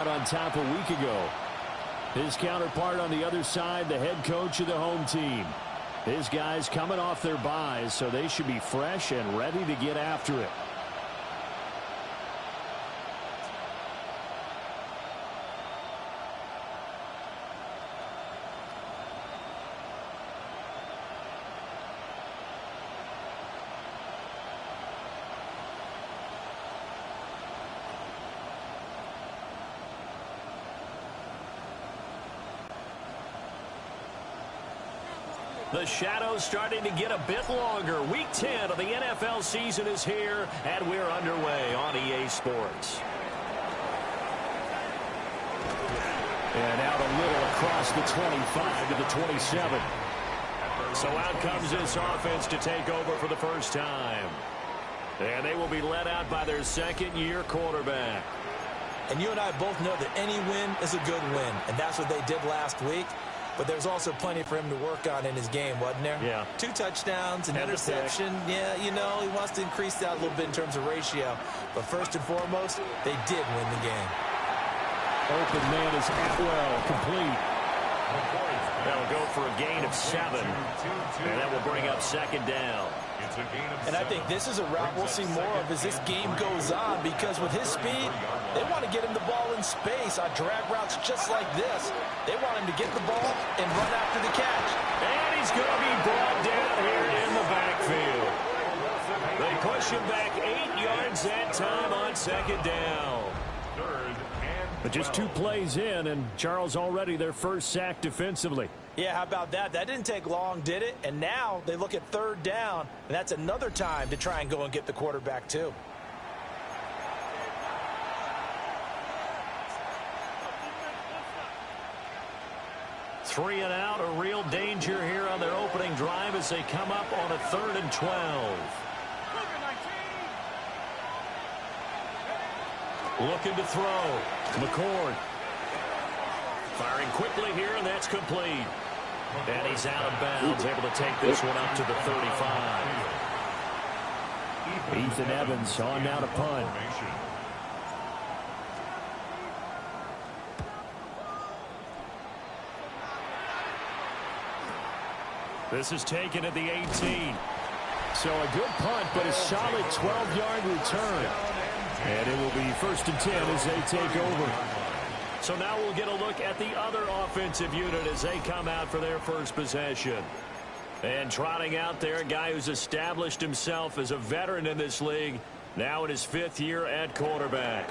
On top a week ago. His counterpart on the other side, the head coach of the home team. His guys coming off their byes, so they should be fresh and ready to get after it. The shadow's starting to get a bit longer. Week 10 of the NFL season is here, and we're underway on EA Sports. And out a little across the 25 to the 27. So out comes this offense to take over for the first time. And they will be led out by their second-year quarterback. And you and I both know that any win is a good win, and that's what they did last week. But there's also plenty for him to work on in his game, wasn't there? Yeah. 2 touchdowns, an interception. Yeah, you know, he wants to increase that a little bit in terms of ratio. But first and foremost, they did win the game. Open man is Atwell, complete. That'll go for a gain of 7. And that will bring up second down. And I think this is a route we'll see more of as this game goes on, because with his speed, they want to get him the ball in space on drag routes just like this. They want him to get the ball and run after the catch. And he's going to be brought down here in the backfield. They push him back 8 yards that time on second down. But just 2 plays in, and Charles already their first sack defensively. Yeah, how about that? That didn't take long, did it? And now they look at third down, and that's another time to try and go and get the quarterback too. Three and out, a real danger here on their opening drive as they come up on a 3rd and 12. Looking to throw. McCord. Firing quickly here, and that's complete. And he's out of bounds, able to take this one up to the 35. Ethan Evans on now to punt. This is taken at the 18. So a good punt, but a solid 12-yard return. And it will be 1st and 10 as they take over. So now we'll get a look at the other offensive unit as they come out for their first possession. And trotting out there, a guy who's established himself as a veteran in this league, now in his 5th year at quarterback.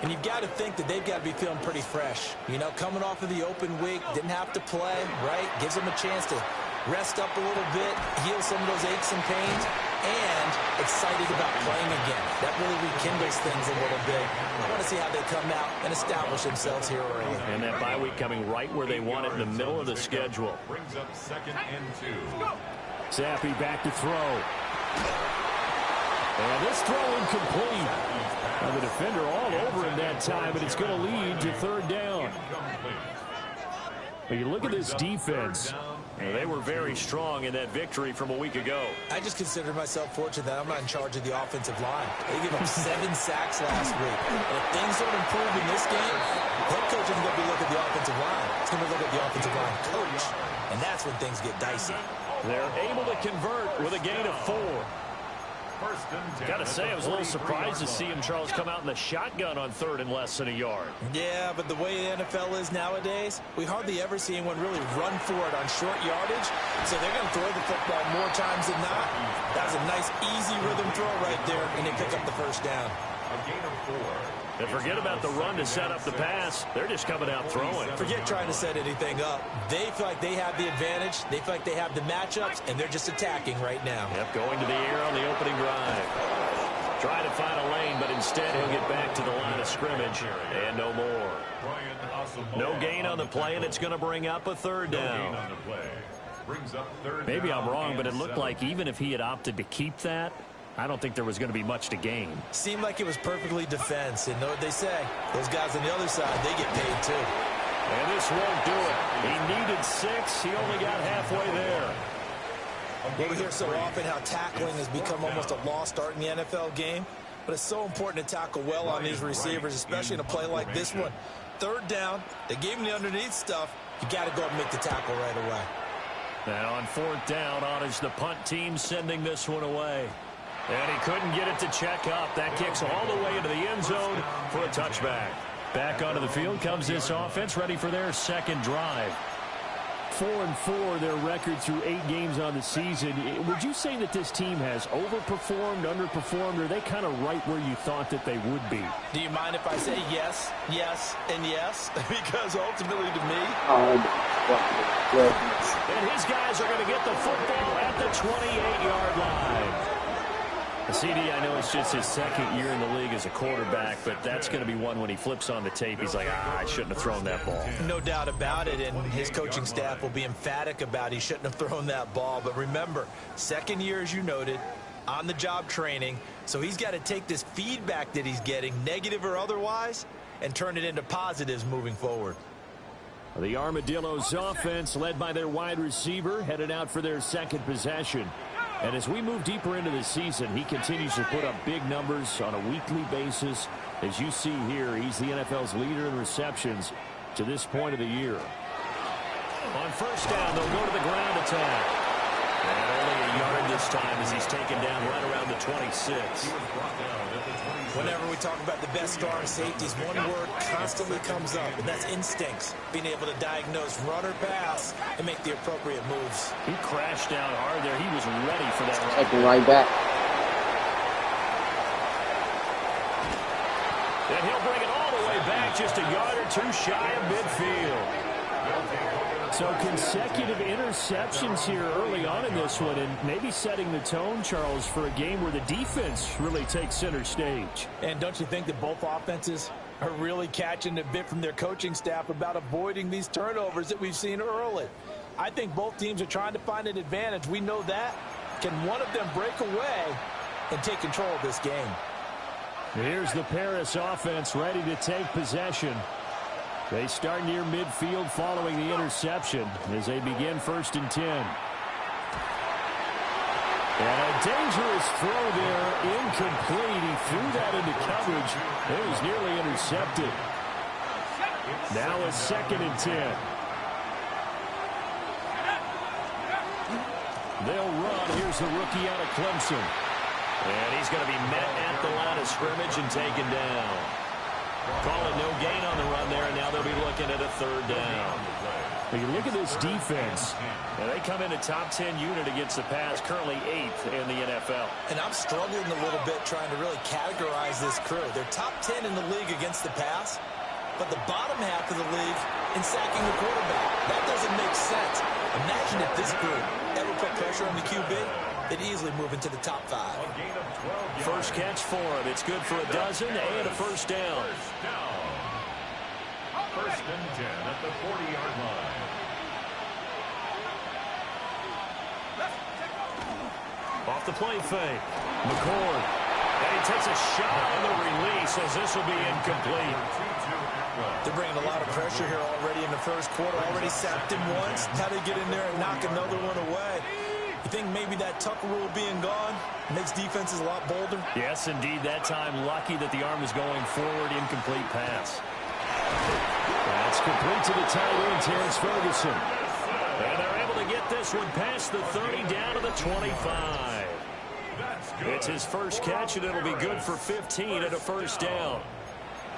And you've got to think that they've got to be feeling pretty fresh. You know, coming off of the open week, didn't have to play, right? Gives them a chance to rest up a little bit, heal some of those aches and pains, and excited about playing again. That really rekindles things a little bit. I want to see how they come out and establish themselves here early. And that bye week coming right where they want it in the middle of the schedule. Brings up 2nd and 2. Zappi back to throw. And this throw incomplete. And the defender all over him that time, and it's going to lead to 3rd down. But you look at this defense. They were very strong in that victory from a week ago. I just consider myself fortunate that I'm not in charge of the offensive line. They gave up 7 sacks last week. And if things don't improve in this game, head coach isn't going to be looking at the offensive line. He's going to look at the offensive line coach. And that's when things get dicey. They're able to convert with a gain of 4. Got to say, I was a little surprised to see him, Charles, come out in the shotgun on 3rd and less than a yard. Yeah, but the way the NFL is nowadays, we hardly ever see anyone really run for it on short yardage. So they're going to throw the football more times than not. That was a nice, easy rhythm throw right there, and they pick up the first down. A gain of 4. And forget about the run to set up the pass. They're just coming out throwing. Forget trying to set anything up. They feel like they have the advantage. They feel like they have the matchups, and they're just attacking right now. Yep, going to the air on the opening drive. Trying to find a lane, but instead he'll get back to the line of scrimmage. And no more. No gain on the play, and it's going to bring up a 3rd down. Maybe I'm wrong, but it looked like even if he had opted to keep that, I don't think there was going to be much to gain. Seemed like it was perfectly defense. And know what they say? Those guys on the other side, they get paid too. And this won't do it. He needed 6. He only got halfway there. Well, we hear so often how tackling has become almost a lost art in the NFL game. But it's so important to tackle well on these receivers, especially in a play like this one. Third down, they gave him the underneath stuff. You got to go and make the tackle right away. And on fourth down, Otis, the punt team sending this one away. And he couldn't get it to check up. That kicks all the way into the end zone for a touchback. Back onto the field comes this offense, ready for their second drive. 4-4, their record through 8 games on the season. Would you say that this team has overperformed, underperformed, or are they kind of right where you thought that they would be? Do you mind if I say yes, yes, and yes? Because ultimately to me... And his guys are going to get the football at the 28-yard line. CD, I know it's just his second year in the league as a quarterback, but that's going to be one when he flips on the tape. He's like, I shouldn't have thrown that ball. No doubt about it, and his coaching staff will be emphatic about he shouldn't have thrown that ball. But remember, second year, as you noted, on-the-job training, so he's got to take this feedback that he's getting, negative or otherwise, and turn it into positives moving forward. The Armadillos offense, led by their wide receiver, headed out for their second possession. And as we move deeper into the season, he continues to put up big numbers on a weekly basis. As you see here, he's the NFL's leader in receptions to this point of the year. On first down, they'll go to the ground attack. And only a yard this time as he's taken down right around the 26. Whenever we talk about the best strong safeties, one word constantly comes up, and that's instincts. Being able to diagnose run or pass and make the appropriate moves. He crashed down hard there. He was ready for that run. Taking right back. And he'll bring it all the way back, just a yard or two shy of midfield. So consecutive interceptions here early on in this one, and maybe setting the tone, Charles, for a game where the defense really takes center stage. And don't you think that both offenses are really catching a bit from their coaching staff about avoiding these turnovers that we've seen early? I think both teams are trying to find an advantage. We know that. Can one of them break away and take control of this game? Here's the Paris offense ready to take possession. They start near midfield following the interception as they begin 1st and 10. And a dangerous throw there, incomplete. He threw that into coverage. It was nearly intercepted. Now a 2nd and 10. They'll run. Here's the rookie out of Clemson. And he's going to be met at the line of scrimmage and taken down. Calling no gain on the run there, and now they'll be looking at a 3rd down. Well, you look at this defense. Now they come in a top 10 unit against the pass, currently 8th in the NFL. And I'm struggling a little bit trying to really categorize this crew. They're top 10 in the league against the pass, but the bottom half of the league in sacking the quarterback. That doesn't make sense. Imagine if this group ever put pressure on the QB, they'd easily move into the top 5. First catch for him. It's good for a dozen and a 1st down. 1st and 10 at the 40-yard line. Off the play fake. McCord. And he takes a shot on the release as this will be incomplete. They're bringing a lot of pressure here already in the first quarter. Already sacked him once. Now they get in there and knock another one away. You think maybe that Tucker rule being gone makes defenses a lot bolder? Yes, indeed. That time, lucky that the arm was going forward. Incomplete pass. That's complete to the tight end, Terrence Ferguson. And they're able to get this one past the 30 down to the 25. It's his first catch, and it'll be good for 15 and a 1st down.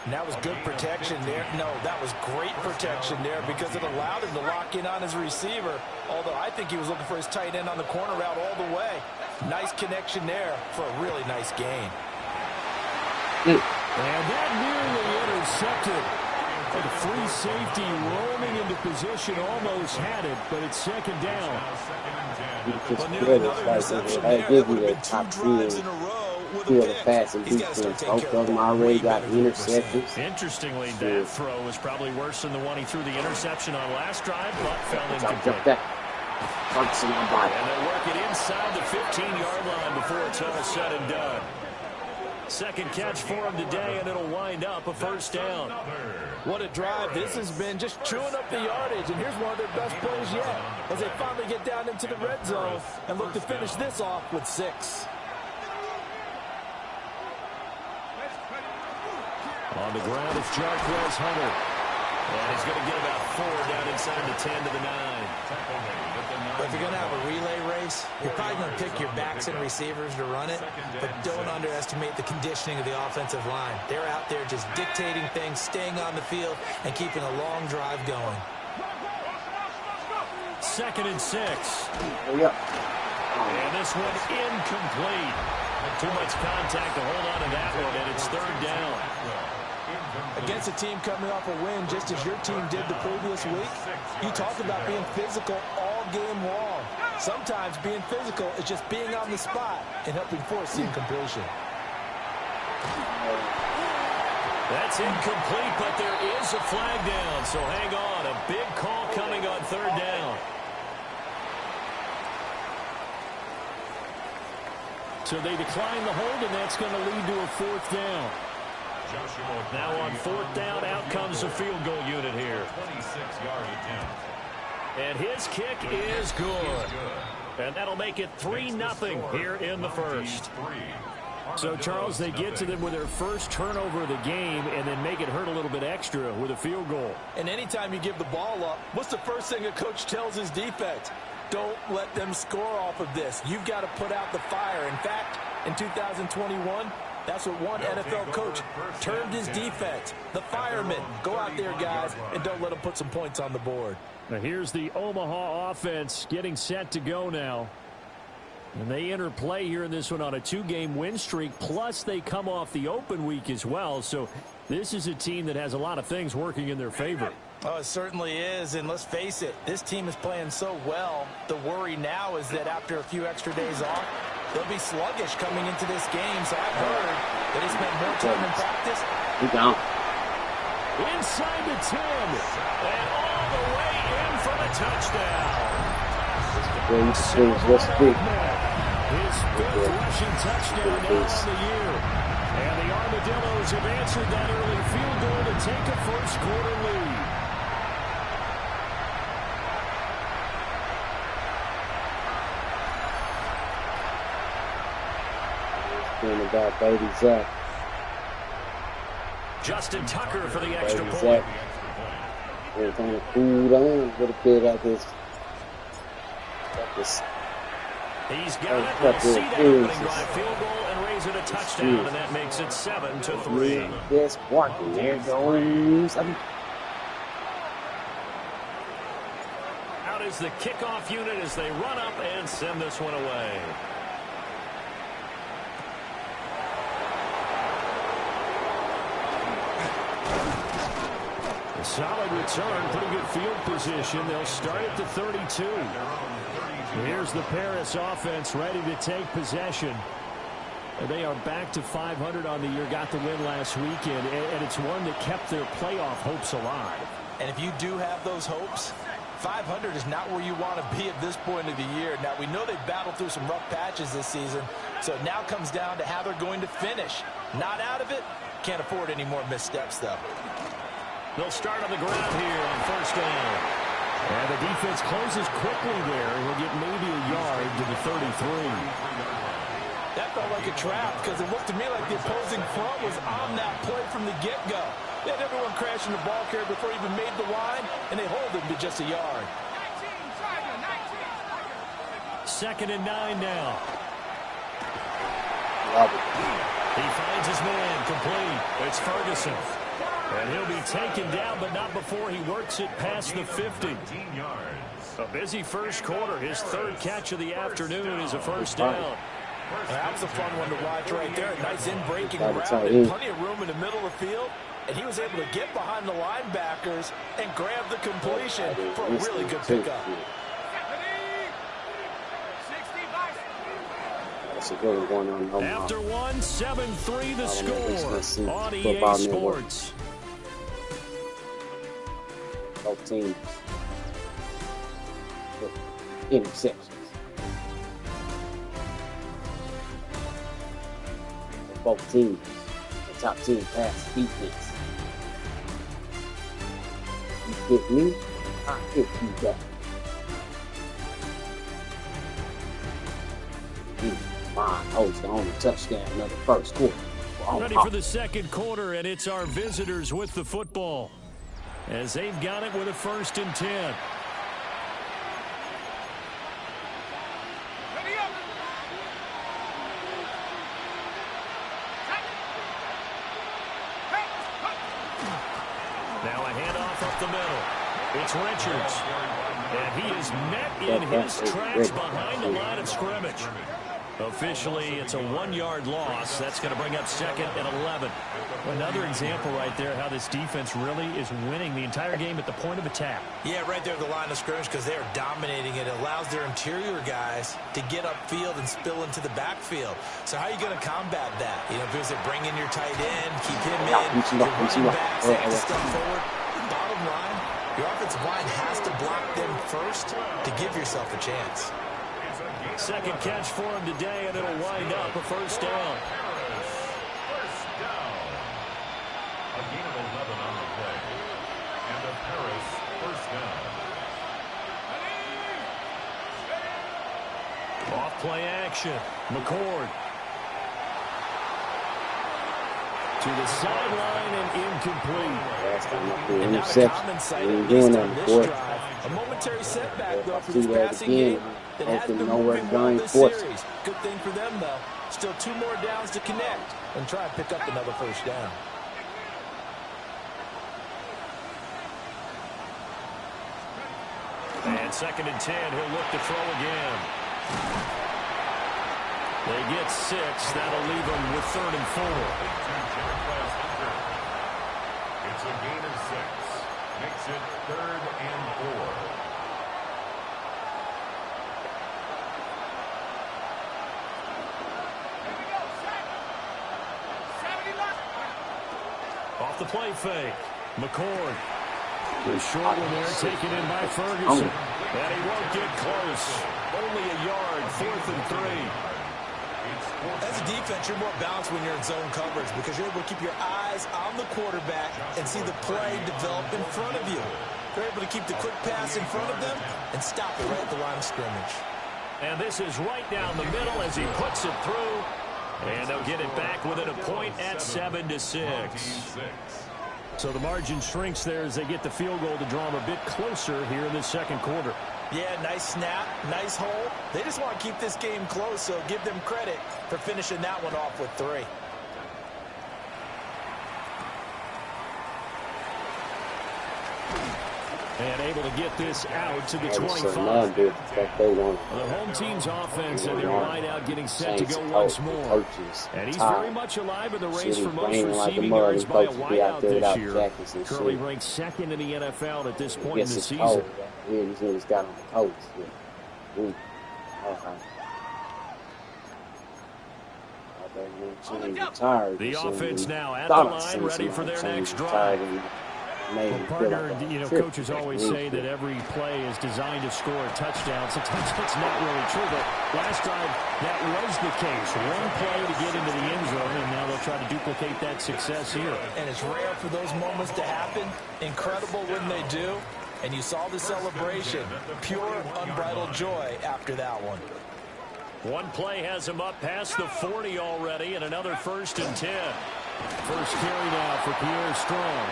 And that was good protection there. No, that was great protection there because it allowed him to lock in on his receiver, although I think he was looking for his tight end on the corner route all the way. Nice connection there for a really nice gain. And that nearly intercepted. The free safety roaming into position almost had it, but it's 2nd down. Just good. It's like I give you the top 10 field of passing defense. Both of them already got interceptions. Interestingly, that throw was probably worse than the one he threw the interception on last drive, but fell incomplete. And they work it inside the 15-yard line before it's all said and done. Second catch for him today, and it'll wind up a 1st down. What a drive. This has been just chewing up the yardage, and here's one of their best plays yet as they finally get down into the red zone and look to finish this off with 6. On the ground is Jarquez Hunter. And he's going to get about 4 down inside the 10 to the 9. If you're going to have a relay race, you're probably going to pick your backs and receivers to run it, but don't underestimate the conditioning of the offensive line. They're out there just dictating things, staying on the field, and keeping a long drive going. 2nd and 6. And this one incomplete. Too much contact to hold on to that one, and it's 3rd down. Against a team coming off a win, just as your team did the previous week, you talk about being physical all game long. Sometimes being physical is just being on the spot and helping force the incompletion. That's incomplete, but there is a flag down, so hang on. A big call coming on 3rd down. So they decline the hold, and that's going to lead to a 4th down. Now on 4th down, out comes the field goal unit here. 26-yard attempt. And his kick is good. And that'll make it 3-0 here in the first. So, Charles, they get to them with their first turnover of the game and then make it hurt a little bit extra with a field goal. And anytime you give the ball up, what's the first thing a coach tells his defense? Don't let them score off of this. You've got to put out the fire. In fact, in 2021, that's what one NFL coach termed his defense. The firemen. Go out there, guys, and don't let them put some points on the board. Now here's the Omaha offense getting set to go now. And they enter play here in this one on a 2-game win streak, plus they come off the open week as well. So this is a team that has a lot of things working in their favor. Oh, it certainly is, and let's face it, this team is playing so well. The worry now is that after a few extra days off, they'll be sluggish coming into this game. So I've heard that they spent more time in practice. Inside the 10, and all the way in for the touchdown. His 5th rushing touchdown now on the year. And the Armadillos have answered that early field goal to take a first-quarter lead. About baby Zach. Justin Tucker for the extra point. We're trying to cool down a little bit at this. He's got it. We'll see that opening drive field goal and raise it a touchdown, and that makes it 7-3. Yes, working. There goes. Out is the kickoff unit as they run up and send this one away. Solid return, pretty good field position. They'll start at the 32. Here's the Paris offense ready to take possession. They are back to 500 on the year, got the win last weekend, and it's one that kept their playoff hopes alive. And if you do have those hopes, 500 is not where you want to be at this point of the year. Now, we know they've battled through some rough patches this season, so it now comes down to how they're going to finish. Not out of it, can't afford any more missteps, though. They'll start on the ground here on 1st down. And the defense closes quickly there. He'll get maybe a yard to the 33. That felt like a trap because it looked to me like the opposing front was on that play from the get-go. They had everyone crashing the ball carrier before he even made the line, and they hold him to just a yard. 2nd and 9 now. He finds his man complete. It's Ferguson. And he'll be taken down, but not before he works it past the 50. A busy first quarter. His 3rd catch of the afternoon is a first down. That was a fun one to watch right there. A nice in-breaking route and plenty of room in the middle of the field. And he was able to get behind the linebackers and grab the completion for a really good pickup. After one, 7-3 the score on EA Sports. Both teams. Interceptions. Both teams. The top team pass defense. You hit me, I hit you back. My host, the only touchdown of the first quarter. Ready for the second quarter, and it's our visitors with the football as they've got it with a 1st and 10. Now a handoff up the middle. It's Richards. And he is met in his tracks behind the line of scrimmage. Officially, it's a 1-yard loss. That's going to bring up 2nd and 11. Another example right there how this defense really is winning the entire game at the point of attack. Yeah, right there at the line of scrimmage because they are dominating it. It allows their interior guys to get upfield and spill into the backfield. So how are you going to combat that? You know, because they bring in your tight end, keep him in, your running backs, they have to step forward. Bottom line, your offensive line has to block them first to give yourself a chance. Second catch for him today, and it'll wind up a 1st down. First down. A gain of 11 on the play. And a Paris first down. Off play action. McCord. To the sideline and incomplete. Last time I threw And an not a common interception. sight, We at ain't doing least that on this before. drive. A momentary setback, though, for Do this that passing again. game that has Hopefully been nowhere moving to well gain this force. series. Good thing for them, though. Still 2 more downs to connect and try and pick up another 1st down. And 2nd and 10, he'll look to throw again. They get 6. That'll leave them with 3rd and 4. It's a gain of 6. Makes it 3rd and 4. Off the play fake. McCord. The short one there taken in by Ferguson. And he won't get close. Only a yard. 4th and 3. As a defense, you're more balanced when you're in zone coverage because you're able to keep your eyes on the quarterback and see the play develop in front of you. You're able to keep the quick pass in front of them and stop it right at the line of scrimmage. And this is right down the middle as he puts it through. And they'll get it back within a point at 7-6. So the margin shrinks there as they get the field goal to draw them a bit closer here in the second quarter. Yeah, nice snap, nice hole. They just want to keep this game close, so give them credit for finishing that one off with 3. And able to get this out to the 25. The home team's offense and their wideout getting set to go once more. And he's very much alive in the race for most receiving yards by a wideout this year. Currently ranked 2nd in the NFL at this point in the season. Yeah, these niggas got on the coats. The offense now at the line, ready for their next drive. Well, partner, you know, coaches always say that every play is designed to score a touchdown. Sometimes that's not really true, but last drive, that was the case. One play to get into the end zone, and now they'll try to duplicate that success here. And it's rare for those moments to happen. Incredible when they do. And you saw the celebration. Pure, unbridled joy after that one. One play has him up past the 40 already, and another 1st and 10. First carry now for Pierre Strong.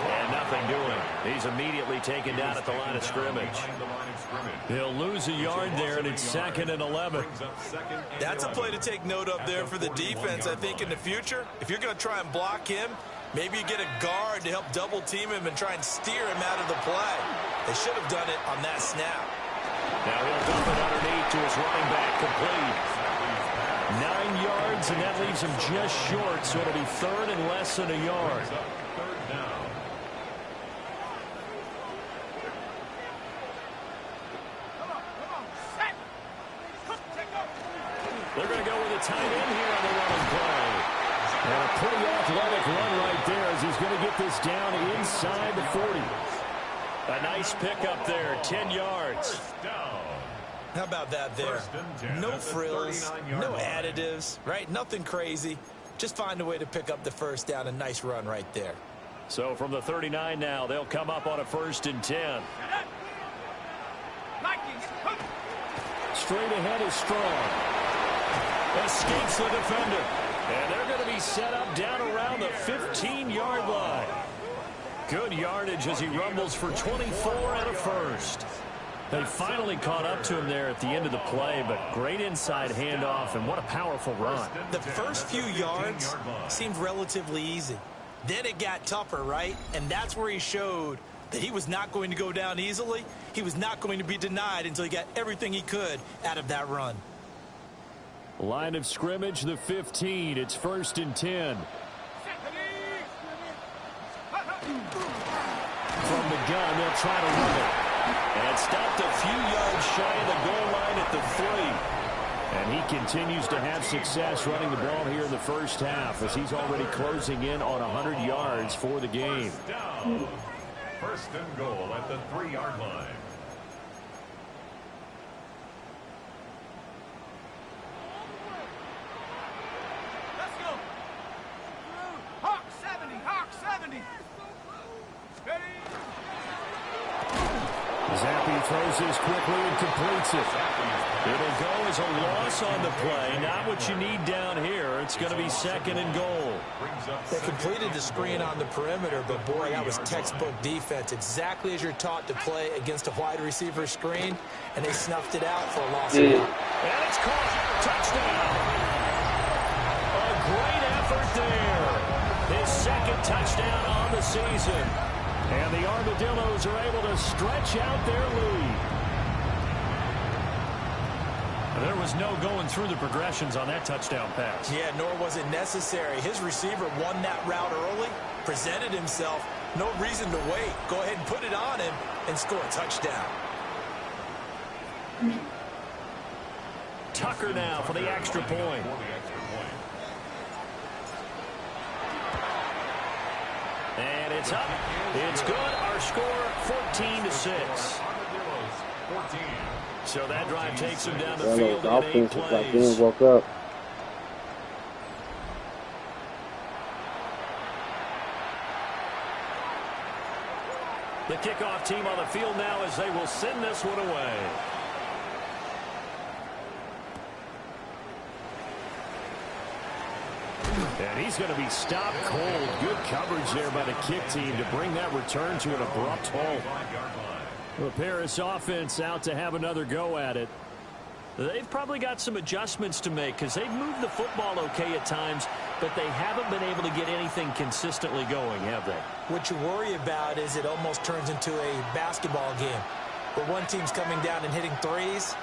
And nothing doing. He's immediately taken down at the line of scrimmage. He'll lose a yard there, and it's 2nd and 11. That's a play to take note of there for the defense, I think, in the future. If you're going to try and block him, maybe you get a guard to help double team him and try and steer him out of the play. They should have done it on that snap. Now he'll dump it underneath to his running back, complete. 9 yards, and that leaves him just short, so it'll be 3rd and less than a yard. They're going to go with a tight end here on the running play. And a pretty athletic run right there as he's going to get this down inside the 40. A nice pickup there, 10 yards. How about that there? No frills, no additives, right? Nothing crazy. Just find a way to pick up the 1st down. A nice run right there. So from the 39 now, they'll come up on a 1st and 10. Straight ahead is Strong. Escapes the defender. And they're going to be set up down around the 15-yard line. Good yardage as he rumbles for 24 and a first. They finally caught up to him there at the end of the play, but great inside handoff, and what a powerful run. The first few yards seemed relatively easy. Then it got tougher, right? And that's where he showed that he was not going to go down easily. He was not going to be denied until he got everything he could out of that run. Line of scrimmage, the 15. It's 1st and 10. From the gun, they'll try to run it. And stopped a few yards shy of the goal line at the 3. And he continues to have success running the ball here in the first half as he's already closing in on 100 yards for the game. First and goal at the 3-yard line. Let's go. Hawk 70, Hawk 70. Zappi throws this quickly and completes it. It'll go as a loss on the play. Not what you need down here. It's going to be 2nd and goal. They completed the screen on the perimeter, but boy, that was textbook defense. Exactly as you're taught to play against a wide receiver screen, and they snuffed it out for a loss. And it's caught. Touchdown. A great effort there. His 2nd touchdown on the season. And the Armadillos are able to stretch out their lead. There was no going through the progressions on that touchdown pass. Yeah, nor was it necessary. His receiver won that route early, presented himself. No reason to wait. Go ahead and put it on him and score a touchdown. Tucker now for the extra point. And it's up. It's good. Our score, 14-6. So that drive takes him down the field in 8 plays. Woke up. The kickoff team on the field now as they will send this one away. And he's going to be stopped cold. Good coverage there by the kick team to bring that return to an abrupt halt. The Paris offense out to have another go at it. They've probably got some adjustments to make because they've moved the football okay at times, but they haven't been able to get anything consistently going, have they? What you worry about is it almost turns into a basketball game where one team's coming down and hitting threes,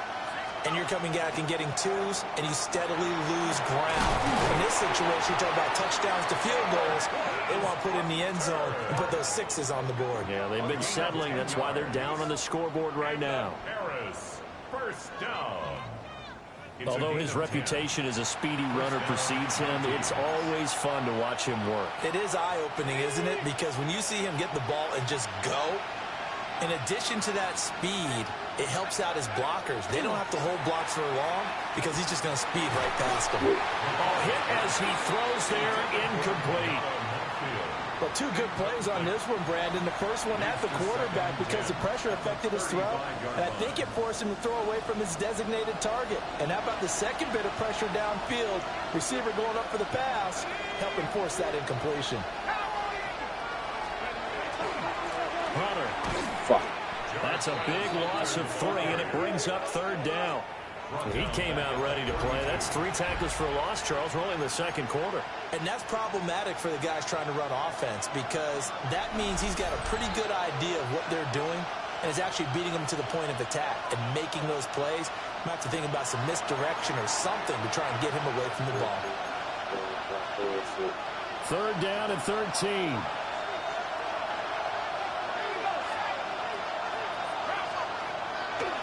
and you're coming back and getting twos, and you steadily lose ground. In this situation, you talk about touchdowns to field goals. They want to put in the end zone and put those 6s on the board. Yeah, they've been settling. That's why they're down on the scoreboard right now. Harris, first down. Although his reputation as a speedy runner precedes him, it's always fun to watch him work. It is eye-opening, isn't it? Because when you see him get the ball and just go, in addition to that speed, it helps out his blockers. They don't have to hold blocks for long because he's just going to speed right past them. Hit as he throws there, incomplete. Well, 2 good plays on this one, Brandon. The first one at the quarterback because the pressure affected his throw, and I think it forced him to throw away from his designated target. And how about the second bit of pressure downfield? Receiver going up for the pass, helping force that incompletion. Hunter. Fuck. That's a big loss of 3, and it brings up 3rd down. He came out ready to play. That's 3 tackles for a loss, Charles. We're only in the 2nd quarter. And that's problematic for the guys trying to run offense because that means he's got a pretty good idea of what they're doing and is actually beating them to the point of attack and making those plays. Might have to think about some misdirection or something to try and get him away from the ball. 3rd down and 13.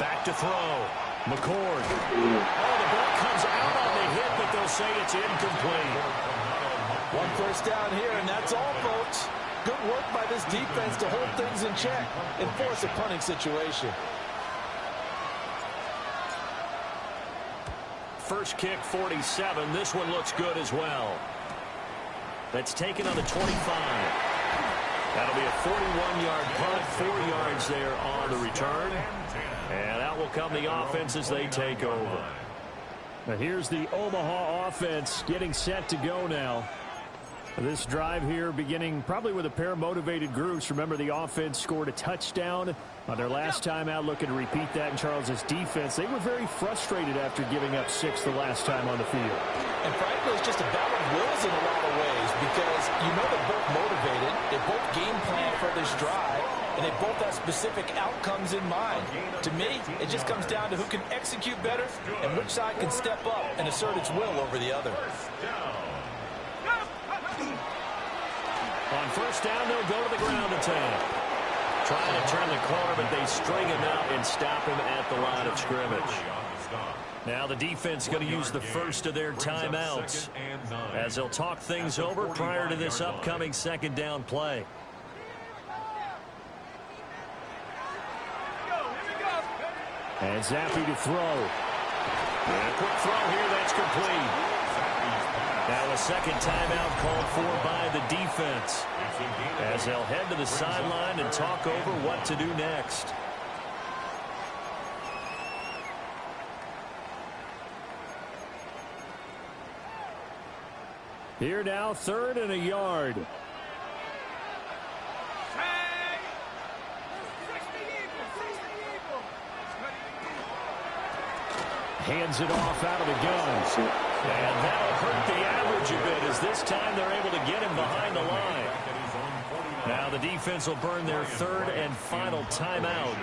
Back to throw. McCord. Oh, the ball comes out on the hit, but they'll say it's incomplete. 1 first down here, and that's all, folks. Good work by this defense to hold things in check and force a punting situation. First kick, 47. This one looks good as well. That's taken on the 25. That'll be a 41-yard punt, 4 yards there on the return. And out will come the offense as they take over. Here's the Omaha offense getting set to go now. This drive here beginning probably with a pair of motivated groups. Remember, the offense scored a touchdown on their last time out. Looking to repeat that in Charles's defense. They were very frustrated after giving up 6 the last time on the field. And frankly, it's just a battle of wills in a lot of ways because you know they're both motivated. They both game plan for this drive, and they both have specific outcomes in mind. To me, it just comes down to who can execute better and which side can step up and assert its will over the other. On first down, they'll go to the ground attack. Trying to turn the corner, but they string him out and stop him at the line of scrimmage. Now the defense going to use the first of their timeouts as they'll talk things over prior to this upcoming second down play. And Zappe to throw. And a quick throw here, that's complete. Now a second timeout called for by the defense as they'll head to the sideline and talk over what to do next. Here now, 3rd and a yard. Hands it off out of the gun. And that'll hurt the average a bit as this time they're able to get him behind the line. Now the defense will burn their 3rd and final timeout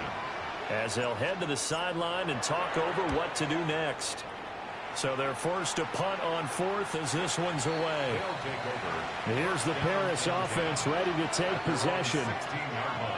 as they'll head to the sideline and talk over what to do next. So they're forced to punt on 4th as this one's away. Here's the Paris offense ready to take possession.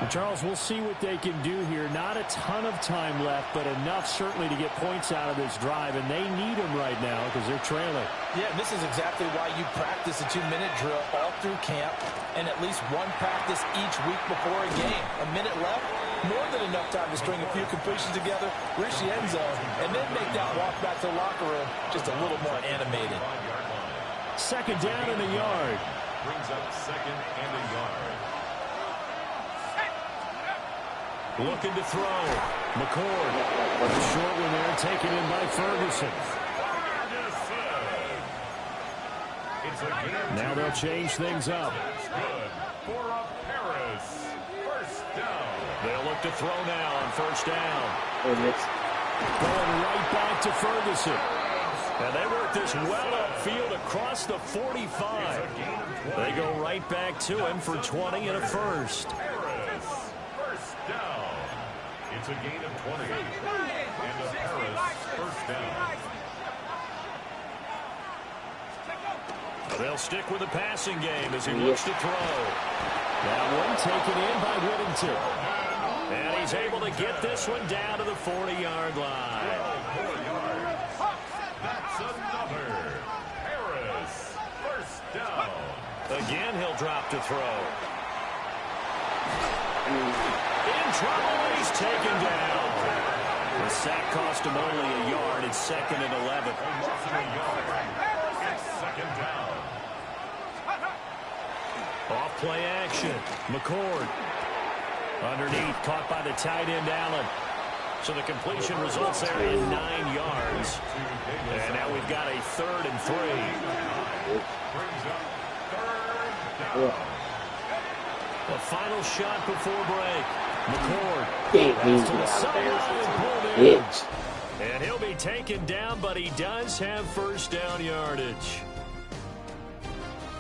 And Charles, we'll see what they can do here. Not a ton of time left, but enough certainly to get points out of this drive, and they need them right now because they're trailing. Yeah, and this is exactly why you practice a 2-minute drill all through camp and at least one practice each week before a game. A minute left, more than enough time to string a few completions together, reach the end zone, and then make that walk back to the locker room just a little more animated. Second down and a yard. Brings up 2nd and a yard. Looking to throw. McCord. The short one there taken in by Ferguson. Now they'll change things up. For a Paris. First down. They'll look to throw now on first down. Going right back to Ferguson. And they work this well upfield across the 45. They go right back to him for 20 and a first. Paris. First down. It's a gain of 20. And a Paris first down. They'll stick with the passing game as he looks to throw. That one taken in by Whittington. And he's able to get this one down to the 40-yard line. 4 yards. That's another. Paris. First down. Again, he'll drop to throw. In trouble, and he's taken down. The sack cost him only a yard. It's 2nd and 11. It's second down. Off play action. McCord. Underneath, caught by the tight end, Allen. So the completion results there in 9 yards. And now we've got a 3rd and 3. Brings up 3rd down. The final shot before break. McCord. He's To the sideline and pulled in. And he'll be taken down, but he does have first down yardage.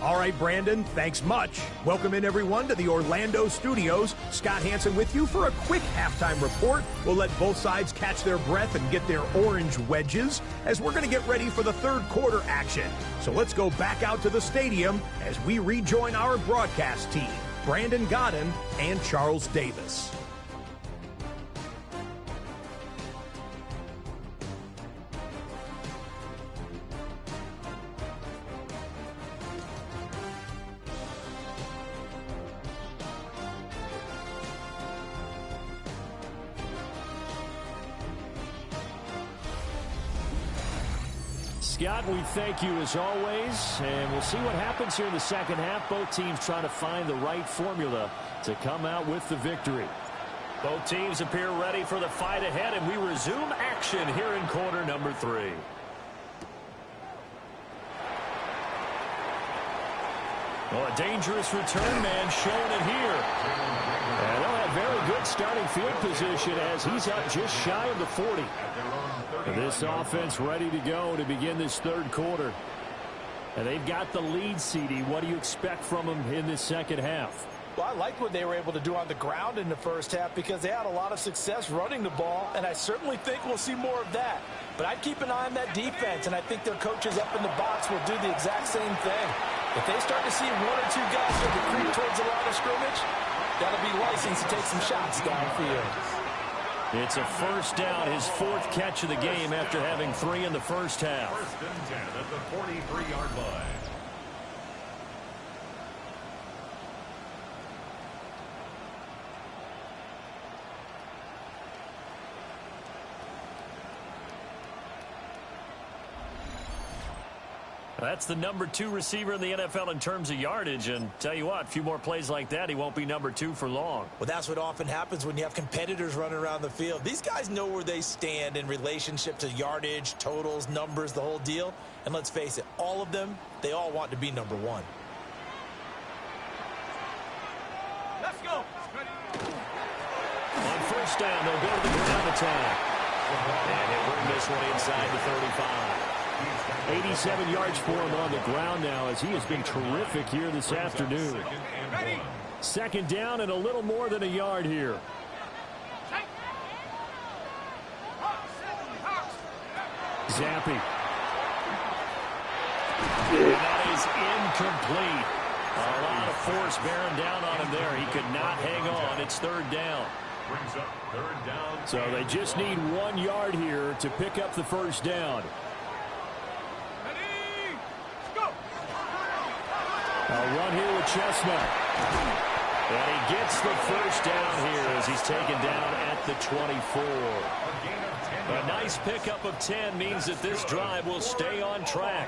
All right, Brandon, thanks much. Welcome in, everyone, to the Orlando studios. Scott Hansen with you for a quick halftime report. We'll let both sides catch their breath and get their orange wedges as we're going to get ready for the 3rd quarter action. So let's go back out to the stadium as we rejoin our broadcast team, Brandon Godden and Charles Davis. Scott, we thank you as always, and we'll see what happens here in the second half. Both teams trying to find the right formula to come out with the victory. Both teams appear ready for the fight ahead, and we resume action here in quarter number 3. Well, a dangerous return man showing it here. And they'll have very good starting field position as he's up just shy of the 40. This offense ready to go to begin this third quarter. And they've got the lead, CD. What do you expect from them in this second half? Well, I like what they were able to do on the ground in the first half because they had a lot of success running the ball, and I certainly think we'll see more of that. But I'd keep an eye on that defense, and I think their coaches up in the box will do the exact same thing. If they start to see one or two guys start to creep towards the line of scrimmage, that'll be license to take some shots downfield. It's a first down, his fourth catch of the game after having 3 in the first half. First and 10 at the 43-yard line. That's the number 2 receiver in the NFL in terms of yardage. And tell you what, a few more plays like that, he won't be number 2 for long. Well, that's what often happens when you have competitors running around the field. These guys know where they stand in relationship to yardage, totals, numbers, the whole deal. And let's face it, all of them, they all want to be number 1. Let's go. On first down, they'll go to the ground attack. And he'll bring this one inside the 35. 87 yards for him on the ground now as he has been terrific here this afternoon. Second down and a little more than a yard here. Zappi. And that is incomplete. A lot of force bearing down on him there. He could not hang on. It's third down. So they just need 1 yard here to pick up the first down. A run here with Chestnut. And he gets the first down here as he's taken down at the 24. A nice pickup of 10 means that this drive will stay on track.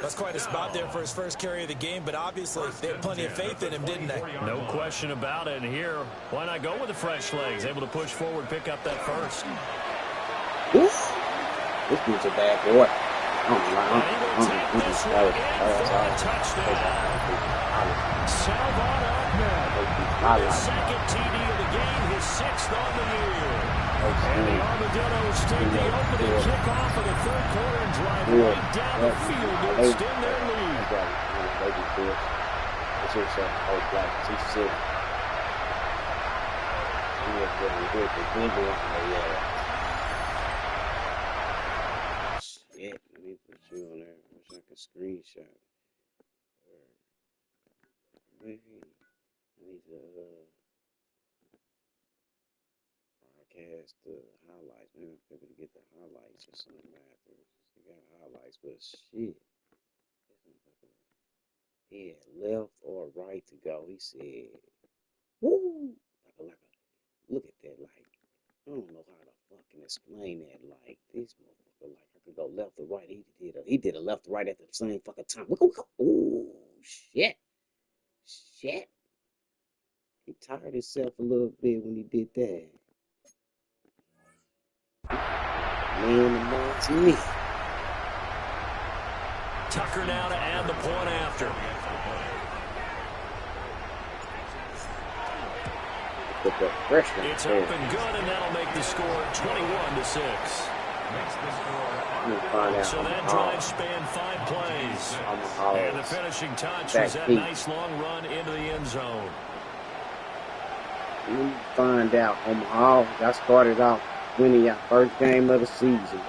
That's quite a spot there for his first carry of the game, but obviously they had plenty of faith in him, didn't they? No question about it. And here, why not go with the fresh legs? Able to push forward, pick up that first. Oof. This dude's a bad boy. Salvon Ahmed, his second TD of the game, his 6th on the year. And the Armadillos take the opening kickoff of the third quarter and drive right down the field to extend their lead. Shit, let me put you on there. I wish I could screenshot. Maybe I need to broadcast the highlights. Maybe I'm able to get the highlights or something after. You got highlights, but shit. He had left or right to go. He said, woo! Look at that, like, I don't know how to fucking explain that. Like, this motherfucker, like, I could go left or right. He did a left or right at the same fucking time. Ooh, shit. Shit. He tired himself a little bit when he did that. Man, amongst me. Tucker now to add the point after. It's up and good, and that'll make the score 21-6. So that drive spanned 5 plays. And the finishing touch was that nice long run into the end zone. You find out, Omaha, y'all started off winning your first game of the season.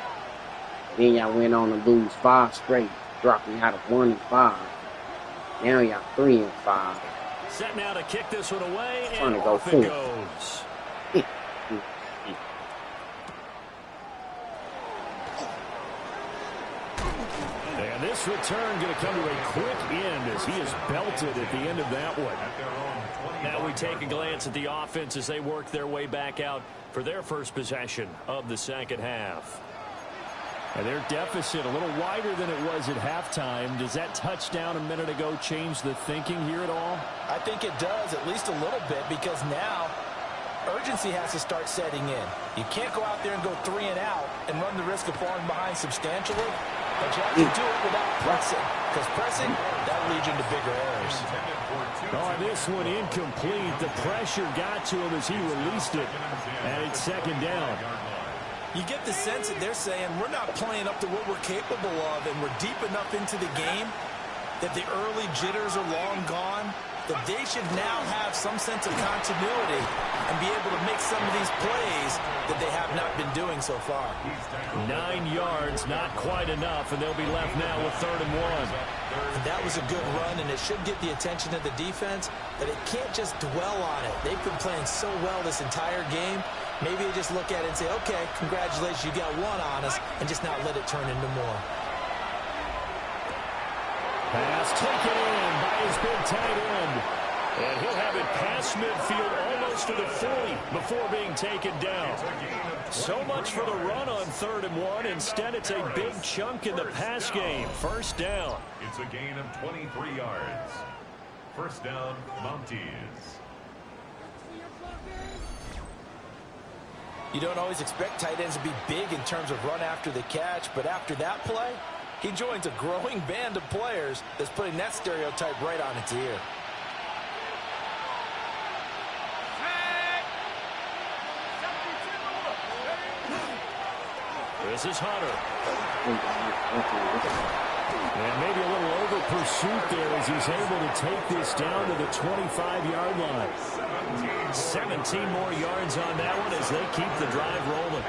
Then y'all went on to lose 5 straight, dropping out of 1-5. Now y'all 3-5. Set now to kick this one away, and off it goes. And this return going to come to a quick end as he is belted at the end of that one. Now we take a glance at the offense as they work their way back out for their first possession of the second half. And their deficit a little wider than it was at halftime. Does that touchdown a minute ago change the thinking here at all? I think it does, at least a little bit, because now urgency has to start setting in. You can't go out there and go 3 and out and run the risk of falling behind substantially, but you have to do it without pressing, because pressing, that leads into bigger errors. Oh, this one incomplete. The pressure got to him as he released it, and it's second down. You get the sense that they're saying we're not playing up to what we're capable of, and we're deep enough into the game that the early jitters are long gone, that they should now have some sense of continuity and be able to make some of these plays that they have not been doing so far. 9 yards, not quite enough, and they'll be left now with 3rd and 1. And that was a good run, and it should get the attention of the defense, but it can't just dwell on it. They've been playing so well this entire game. Maybe they just look at it and say, okay, congratulations, you got one on us, and just not let it turn into more. Pass taken in by his big tight end. And he'll have it past midfield almost to the 40 before being taken down. So much for the run on 3rd and 1. Instead, it's a big chunk in the pass game. First down. It's a gain of 23 yards. First down, Mounties. You don't always expect tight ends to be big in terms of run after the catch, but after that play, he joins a growing band of players that's putting that stereotype right on its ear. This is Hunter. And maybe a little over pursuit there as he's able to take this down to the 25-yard line. 17 more yards on that one as they keep the drive rolling.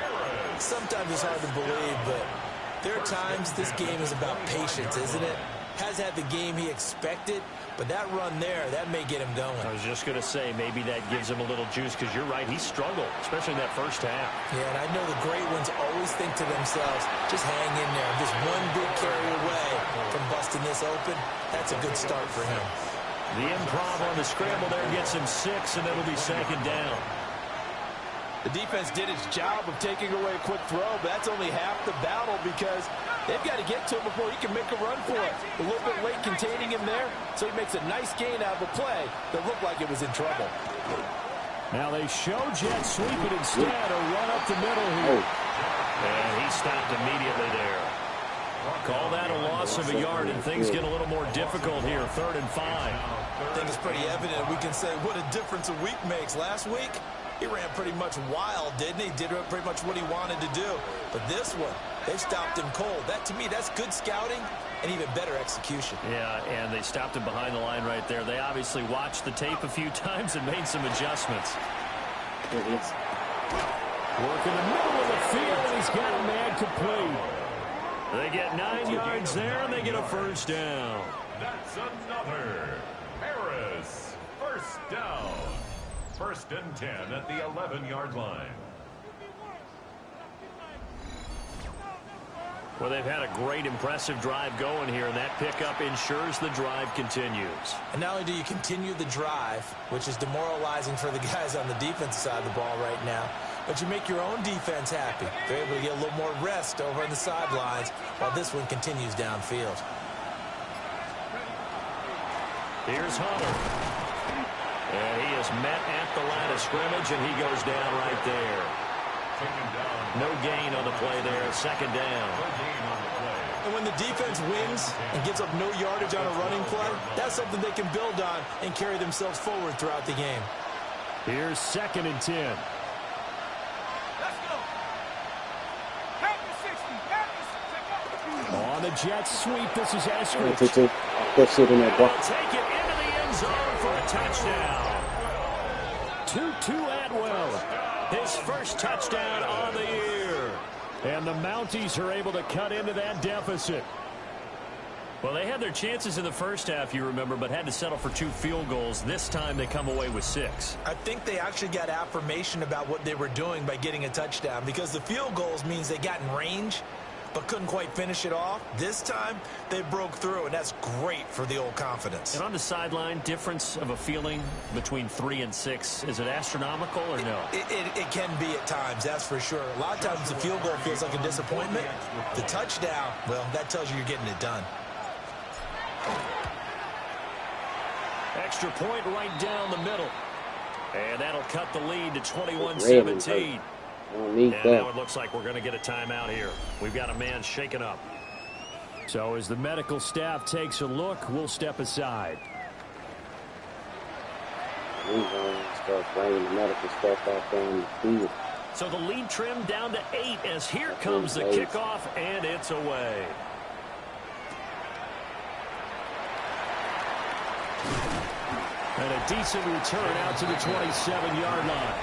Sometimes it's hard to believe, but there are times this game is about patience, isn't it? Has had the game he expected, but that run there, that may get him going. I was just going to say, maybe that gives him a little juice, because you're right, he struggled, especially in that first half. Yeah, and I know the great ones always think to themselves, just hang in there. Just one big carry away from busting this open. That's a good start for him. The improv on the scramble there gets him 6, and it'll be second down. The defense did its job of taking away a quick throw, but that's only half the battle because they've got to get to him before he can make a run for it. A little bit late containing him there, so he makes a nice gain out of a play that looked like it was in trouble. Now they show jet sweep it instead, a run up the middle here. And he stopped immediately there. Call that a loss of a yard, and things get a little more difficult here, 3rd and 5. I think it's pretty evident. We can say what a difference a week makes. Last week, he ran pretty much wild, didn't he? Did pretty much what he wanted to do. But this one, they stopped him cold. That, to me, that's good scouting and even better execution. Yeah, and they stopped him behind the line right there. They obviously watched the tape a few times and made some adjustments. Work in the middle of the field, and he's got a man complete. They get 9 yards there, and they get a first down. That's another. Harris, first down. 1st and 10 at the 11-yard line. Well, they've had a great, impressive drive going here, and that pickup ensures the drive continues. And not only do you continue the drive, which is demoralizing for the guys on the defensive side of the ball right now, but you make your own defense happy. They're able to get a little more rest over on the sidelines while this one continues downfield. Here's Hunter. And he is met at the line of scrimmage, and he goes down right there. No gain on the play there. 2nd down. And when the defense wins and gives up no yardage on a running play, that's something they can build on and carry themselves forward throughout the game. Here's 2nd and 10. Let's go. Back to 60. On the jet sweep, this is Eskridge. Take it in that box. Take it into the end zone for a touchdown. Tutu Atwell, his first touchdown on the year. And the Mounties are able to cut into that deficit. Well, they had their chances in the first half, you remember, but had to settle for 2 field goals. This time they come away with 6. I think they actually got affirmation about what they were doing by getting a touchdown, because the field goals means they got in range but couldn't quite finish it off. This time, they broke through, and that's great for the old confidence. And on the sideline, difference of a feeling between 3 and 6, is it astronomical or no? It can be at times, that's for sure. A lot of times the field goal feels like a disappointment. The touchdown, well, that tells you you're getting it done. Extra point right down the middle. And that'll cut the lead to 21-17. And now it looks like we're going to get a timeout here. We've got a man shaken up. So as the medical staff takes a look, we'll step aside. We're going to start bringing the medical stuff out there on the field. So the lead trimmed down to 8 as here comes the kickoff, and it's away. And a decent return out to the 27-yard line.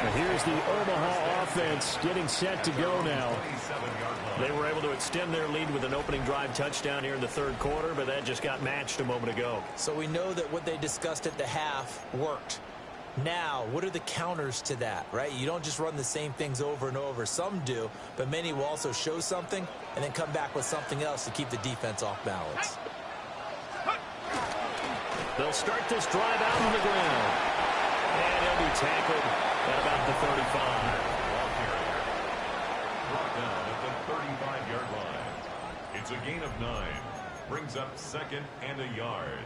And here's the Omaha offense getting set to go now. They were able to extend their lead with an opening drive touchdown here in the third quarter, but that just got matched a moment ago. So we know that what they discussed at the half worked. Now, what are the counters to that, right? You don't just run the same things over and over. Some do, but many will also show something and then come back with something else to keep the defense off balance. They'll start this drive out on the ground. And he'll be tackled at about the 35. Brought down at the 35-yard line. It's a gain of 9. Brings up 2nd and a yard.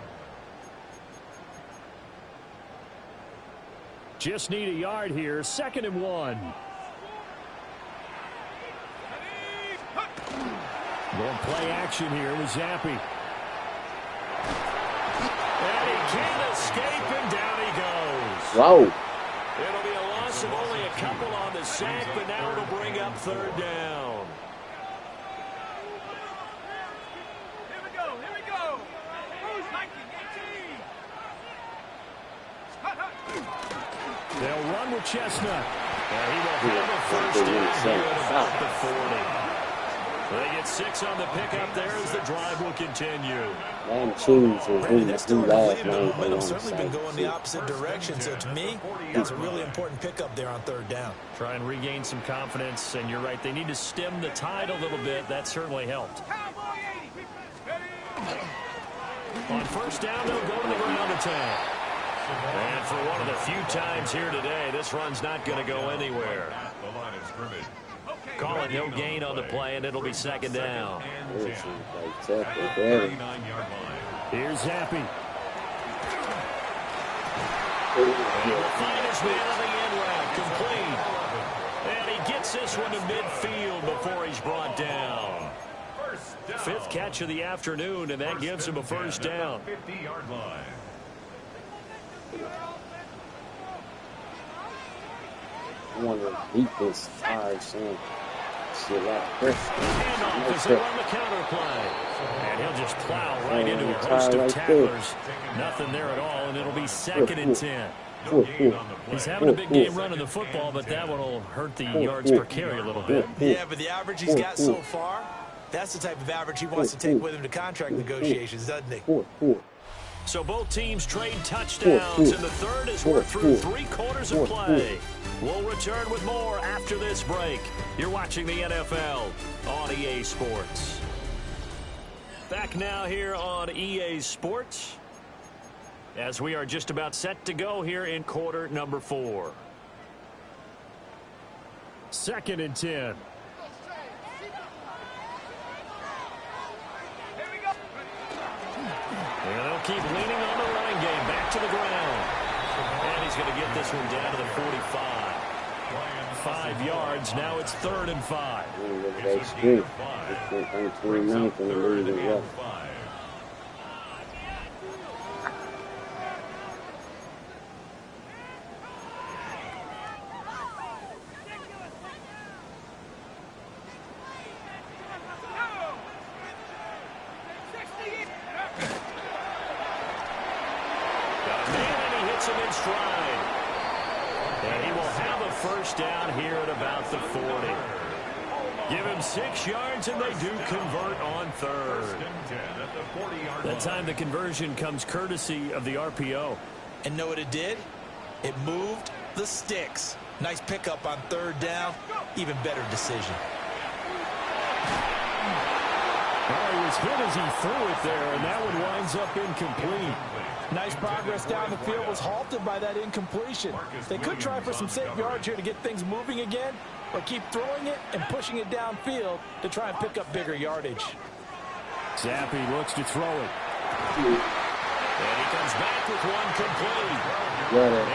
Just need a yard here. 2nd and 1. Going play action here with Zappi. And he can't escape, and down he goes. Wow. It'll be a loss of only a couple on the sack, but now it'll bring up 3rd down. Here we go. Here we go. Who's hiking? 18. They'll run with Chestnut. And he will have a first down here at about the 40. They get 6 on the pickup there as the drive will continue. And choose Brandon, that's who starting to last lead. The name momentum's certainly been going the opposite direction. So to me, that's a really important pickup there on 3rd down. Try and regain some confidence, and you're right. They need to stem the tide a little bit. That certainly helped. On 1st down, they'll go to the ground attack. And for one of the few times here today, this run's not going to go anywhere. The line is scrimmage. Call it no gain on the play, and it'll be 2nd down. Here's Here's Zappi. And he'll find his man on the end route, complete. And he gets this one to midfield before he's brought down. 5th catch of the afternoon, and that gives him a 1st down. 50-yard line. I want to beat this hard, son. See a lot of pressure. Handoff as they run the counter play. And he'll just plow right into a host of tacklers. Nothing there at all, and it'll be 2nd and 10. He's having a big game running the football, but that one will hurt the yards per carry a little bit. Yeah, but the average he's got so far, that's the type of average he wants to take with him to contract negotiations, doesn't he? So both teams trade touchdowns, and the third is we're through 3 quarters of play. We'll return with more after this break. You're watching the NFL on EA Sports. Back now here on EA Sports, as we are just about set to go here in quarter number 4. 2nd and 10. And they'll keep leaning on the running game. Back to the ground. And he's going to get this one down to the 45. 5 yards. Now it's 3rd and 5. That's good. It's 29th in the league as well. And he will have a 1st down here at about the 40. Give him 6 yards, and they do convert on 3rd. That time the conversion comes courtesy of the RPO. And know what it did? It moved the sticks. Nice pickup on 3rd down. Even better decision. Well, he was hit as he threw it there, and that one winds up incomplete. Nice progress down the field, was halted by that incompletion. They could try for some safe yards here to get things moving again, or keep throwing it and pushing it downfield to try and pick up bigger yardage. Zappi looks to throw it. And he comes back with one complete.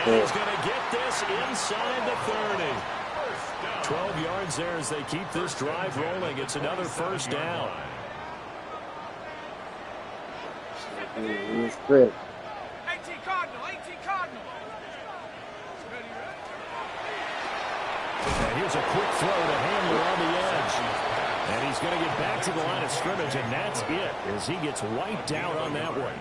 And he's going to get this inside the 30. 12 yards there as they keep this drive rolling. It's another 1st down. Script. 18 Cardinal, 18 Cardinal. And here's a quick throw to Handler on the edge. And he's going to get back to the line of scrimmage, and that's it as he gets wiped out on that one.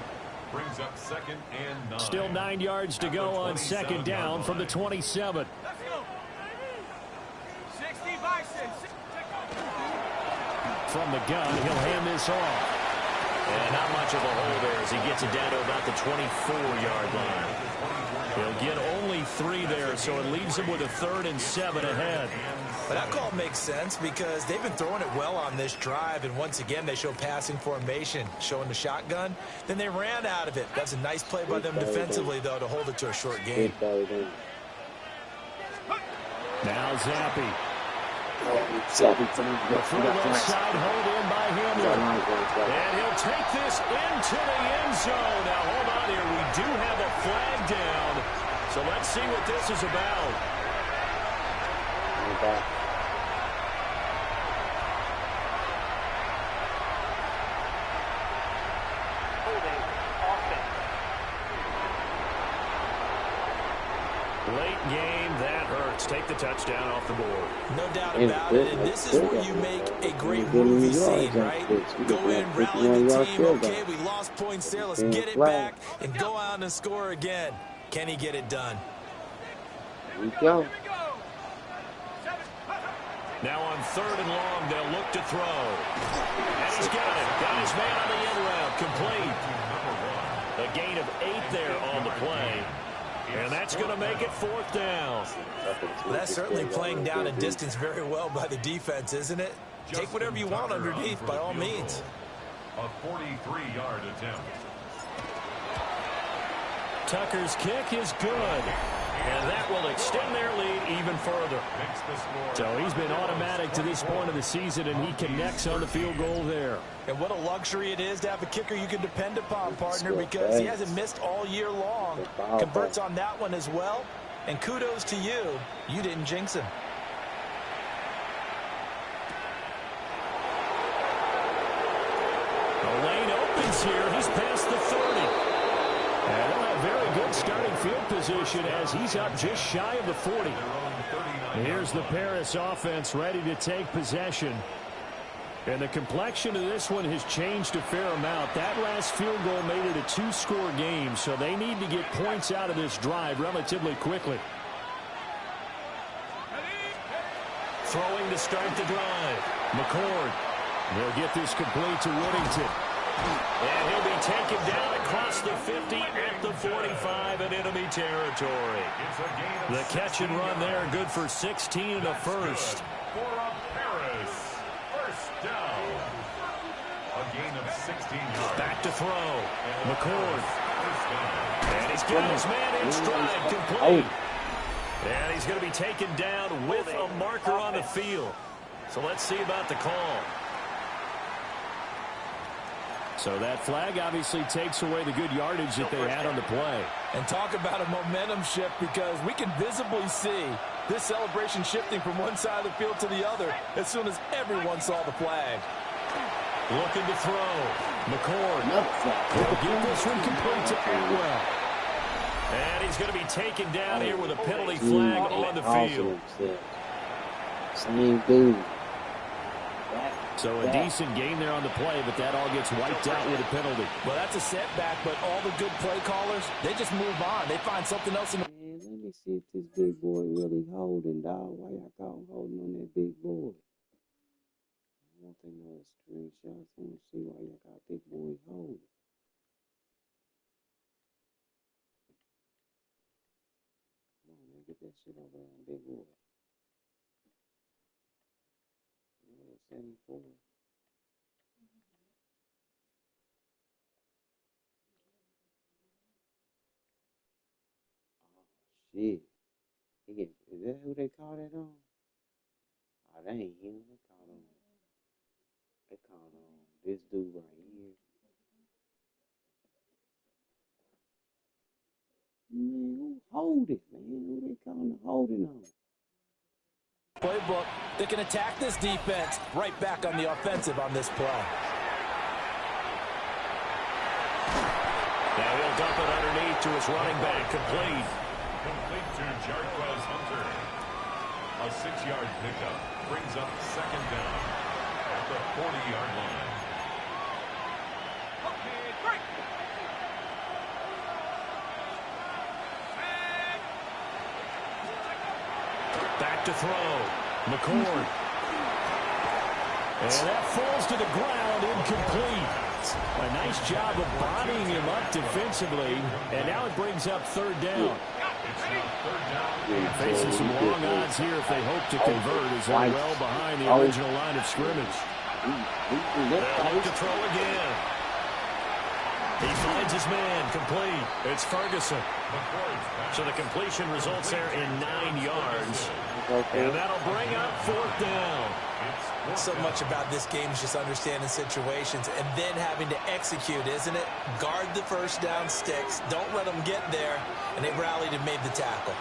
Brings up 2nd and 9. Still 9 yards to go on 2nd down from the 27. Let's go. 60 Bison. From the gun, he'll hand this off. And not much of a hole there as he gets it down to about the 24-yard line. He'll get only 3 there, so it leaves him with a 3rd and 7 ahead. But that call makes sense because they've been throwing it well on this drive, and once again they show passing formation, showing the shotgun. Then they ran out of it. That's a nice play by them defensively, though, to hold it to a short game. Now Zappi. Side hold in by Handler. And he'll take this into the end zone. Now, hold on here. We do have a flag down. So let's see what this is about. Late game, that hurts. Take the touchdown off the board. No doubt about it, and this is where you make a great movie scene, right? Go in, rally the team. Okay, we lost points there. Let's get it back and go out and score again. Can he get it done? Here we go. Now on 3rd and long, they'll look to throw. And he's got it. Got his man on the end route. Complete. A gain of 8 there on the play. And that's going to make it 4th down. Well, that's certainly playing down a distance very well by the defense, isn't it? Take whatever you want underneath, by all means. A 43-yard attempt. Tucker's kick is good. And that will extend their lead even further. So he's been automatic to this point of the season, and he connects on the field goal there. And what a luxury it is to have a kicker you can depend upon, partner, because he hasn't missed all year long. Converts on that one as well. And kudos to you. You didn't jinx him. The lane opens here. He's past the 30. And they'll have very good starting field position as he's up just shy of the 40. Here's the Paris offense ready to take possession. And the complexion of this one has changed a fair amount. That last field goal made it a 2-score game, so they need to get points out of this drive relatively quickly. Throwing to start the drive. McCord. They'll get this complete to Whittington. And he'll be taken down across the 50 at the 45 in enemy territory. The catch and run there, good for 16 and a first. For a Paris first down. A gain of 16 yards. Back to throw. McCord. And he's got his man in stride, complete. And he's going to be taken down with a marker on the field. So let's see about the call. So that flag obviously takes away the good yardage that they had on the play. And talk about a momentum shift, because we can visibly see this celebration shifting from one side of the field to the other as soon as everyone saw the flag. Looking to throw. McCord. He'll get this one complete to Atwell. And he's going to be taken down here with a penalty flag on the field. Same dude. So a decent game there on the play, but that all gets wiped out with a penalty. Well, that's a setback, but all the good play callers, they just move on. They find something else in the... Man, let me see if this big boy really holding, dog. Why y'all call him holding on that big boy? I want to know the screenshots. I want to see why y'all got big boy holding. Come on, man, get that shit over there on big boy. 74. Oh, shit. Is that who they call that on? Oh, that ain't him. They called on this dude right here. Man, who hold it, man? Who they calling the holding on? Playbook. They can attack this defense right back on the offensive on this play. Now he'll dump it underneath to his running back. Complete. Complete to Jarquez Hunter. A 6-yard pickup brings up second down at the 40-yard line. Back to throw. McCord. And that falls to the ground, incomplete. A nice job of bodying him up defensively. And now it brings up third down. Facing some long odds here if they hope to convert as they're well behind the original line of scrimmage. They'll look to throw again. He finds his man, complete. It's Ferguson. So the completion results there in 9 yards. And that'll bring up fourth down. So much about this game is just understanding situations and then having to execute, isn't it? Guard the first down sticks. Don't let them get there. And they rallied and made the tackle.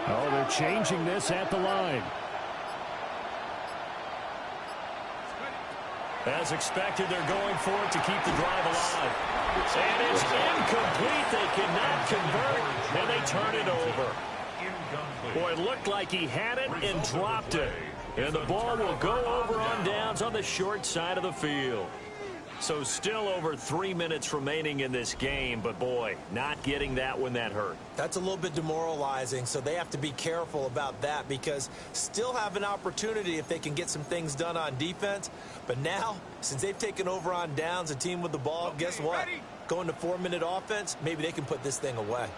Oh, they're changing this at the line. As expected, they're going for it to keep the drive alive. And it's incomplete. They cannot convert, and they turn it over. Boy, it looked like he had it and dropped it. And the ball will go over on downs on the short side of the field. So still over 3 minutes remaining in this game, but boy, not getting that when that hurt. That's a little bit demoralizing, so they have to be careful about that because still have an opportunity if they can get some things done on defense. But now, since they've taken over on downs, a team with the ball, guess what? Going to 4-minute offense, maybe they can put this thing away.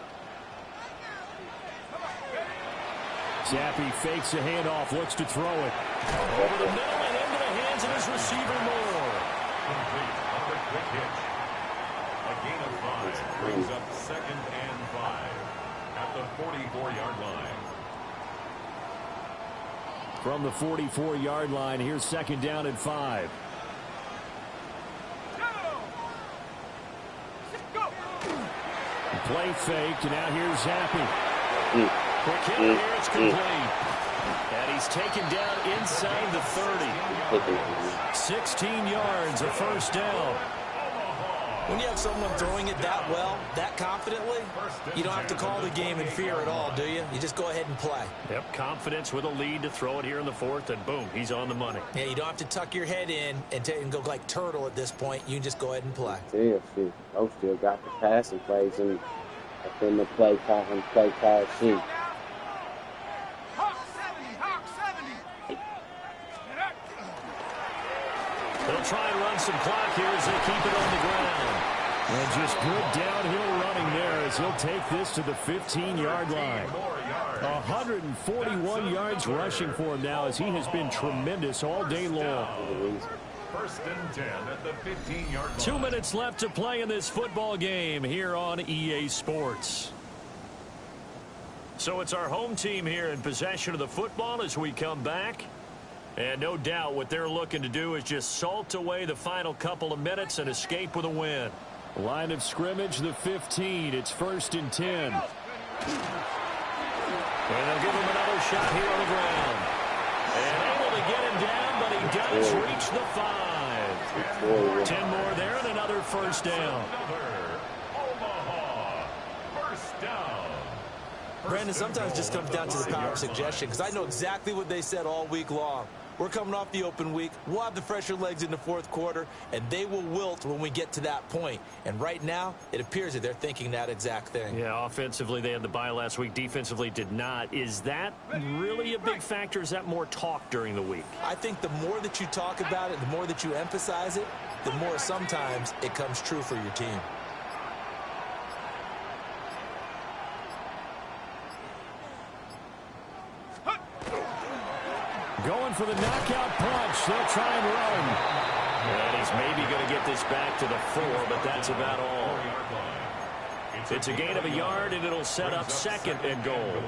Zappi fakes a handoff, looks to throw it. Over the middle and into the hands of his receiver Moore. Complete on the quick hitch. A gain of 5 brings up 2nd and 5 at the 44-yard line. From the 44-yard line, here's 2nd down and 5. Play faked, and now here's Zappi. Quick hit here, it's complete. And he's taken down inside the 30. 16 yards, a first down. When you have someone throwing it that well, that confidently, you don't have to call the game in fear at all, do you? You just go ahead and play. Yep, confidence with a lead to throw it here in the 4th, and boom, he's on the money. Yeah, you don't have to tuck your head in and go like turtle at this point. You can just go ahead and play. Yeah, shit. I still got the passing plays and in the play card sheet. They'll try and run some clock here as they keep it on the ground. And just good downhill running there as he'll take this to the 15-yard line. 141 yards rushing for him now as he has been tremendous all day long. 1st and 10 at the 15-yard line. 2 minutes left to play in this football game here on EA Sports. So it's our home team here in possession of the football as we come back. And no doubt what they're looking to do is just salt away the final couple of minutes and escape with a win. Line of scrimmage, the 15. It's 1st and 10. And they'll give him another shot here on the ground. And able to get him down, but he does reach the 5. 10 more there and another first down. Omaha, first down. Brandon, sometimes it just comes down to the power of suggestion because I know exactly what they said all week long. We're coming off the open week. We'll have the fresher legs in the 4th quarter, and they will wilt when we get to that point. And right now, it appears that they're thinking that exact thing. Yeah, offensively, they had the bye last week. Defensively, did not. Is that really a big factor? Is that more talk during the week? I think the more that you talk about it, the more that you emphasize it, the more sometimes it comes true for your team. Going for the knockout punch. They'll try and run. And he's maybe going to get this back to the 4, but that's about all. It's a gain of a yard, and it'll set up 2nd and goal.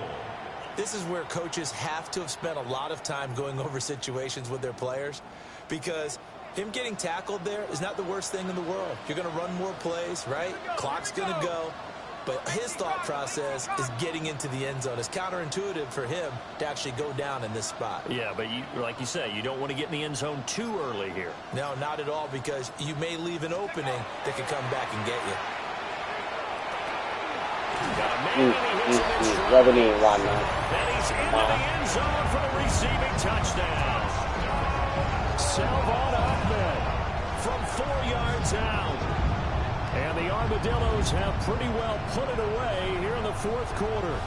This is where coaches have to have spent a lot of time going over situations with their players because him getting tackled there is not the worst thing in the world. You're going to run more plays, right? Clock's going to go. But his thought process is getting into the end zone. It's counterintuitive for him to actually go down in this spot. Yeah, but like you say, you don't want to get in the end zone too early here. No, not at all, because you may leave an opening that could come back and get you. Got a man, and he hits him in stride. Rub it in right now. And he's into the end zone for the receiving touchdown. Salvon Ahmed from 4 yards out. And the Armadillos have pretty well put it away here in the fourth quarter.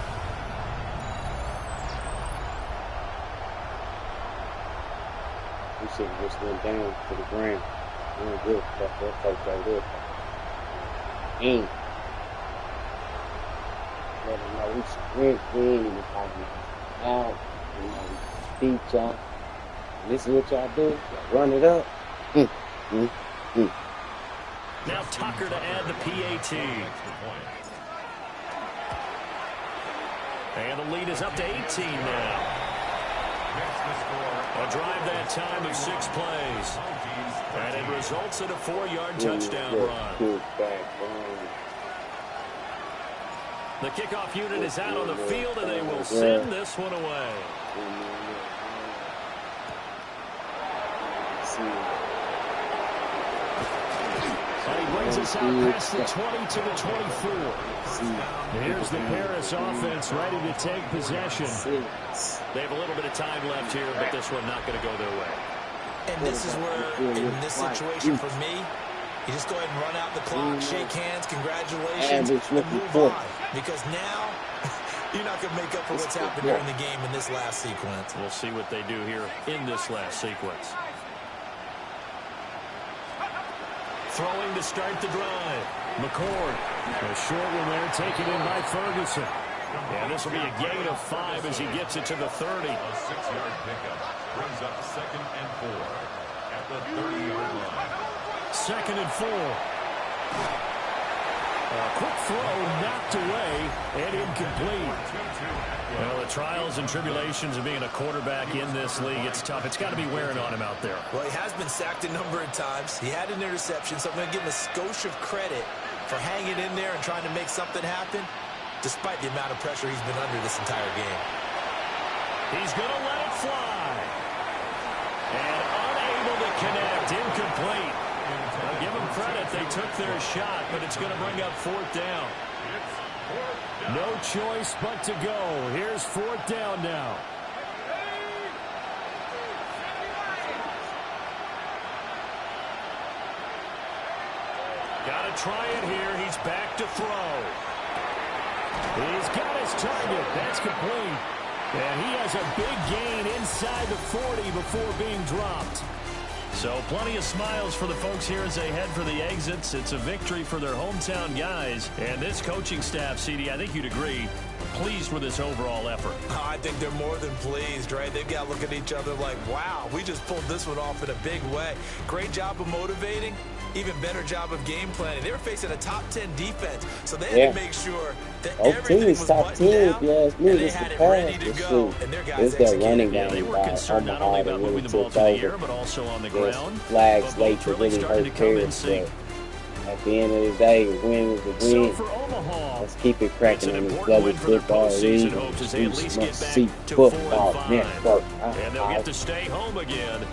We should have just went down to the ground. Real good stuff. That coach right there. And let them know we sprint in and if I get out, you know, we beat y'all. This is what y'all do. Y'all run it up. Now Tucker to add the PAT. And the lead is up to 18 now. A drive that time of 6 plays. And it results in a 4-yard touchdown run. The kickoff unit is out on the field, and they will send this one away. And he brings us out past the 20 to the 24. Here's the Paris offense ready to take possession. They have a little bit of time left here, but this one not going to go their way. And this is where, in this situation for me, you just go ahead and run out the clock, shake hands, congratulations, and move on. Because now, you're not going to make up for what's happened during the game in this last sequence. We'll see what they do here in this last sequence. Throwing to start the drive. McCord, a short one there, taken in by Ferguson. And this will be a gain of 5 as he gets it to the 30. A 6-yard pickup brings up 2nd and 4 at the 30-yard line. 2nd and 4. A quick throw knocked away and incomplete. Well, the trials and tribulations of being a quarterback in this league, it's tough. It's got to be wearing on him out there. Well, he has been sacked a number of times. He had an interception, so I'm going to give him a skosh of credit for hanging in there and trying to make something happen, despite the amount of pressure he's been under this entire game. He's going to let it fly. And unable to connect, incomplete. I'll give them credit. They took their shot, but it's going to bring up 4th down. No choice but to go. Here's 4th down now. Got to try it here. He's back to throw. He's got his target. That's complete. And he has a big gain inside the 40 before being dropped. So plenty of smiles for the folks here as they head for the exits. It's a victory for their hometown guys. And this coaching staff, CD, I think you'd agree, pleased with this overall effort. Oh, I think they're more than pleased, right? They've got to look at each other like, wow, we just pulled this one off in a big way. Great job of motivating. Even better job of game planning. They were facing a top 10 defense, so they had to make sure that everything was buttoned down, and they had it ready to go. And their guys executed. Yeah, they were concerned not only about moving the ball through the air, but also on the ground. Flags late to really hurt Paris, but at the end of the day, the win was the win. So for Omaha, let's keep it cracking on this global football league. Hopes as they at least get back ReeceMustSee to 4 and Football 5. Network. And they'll get to stay home again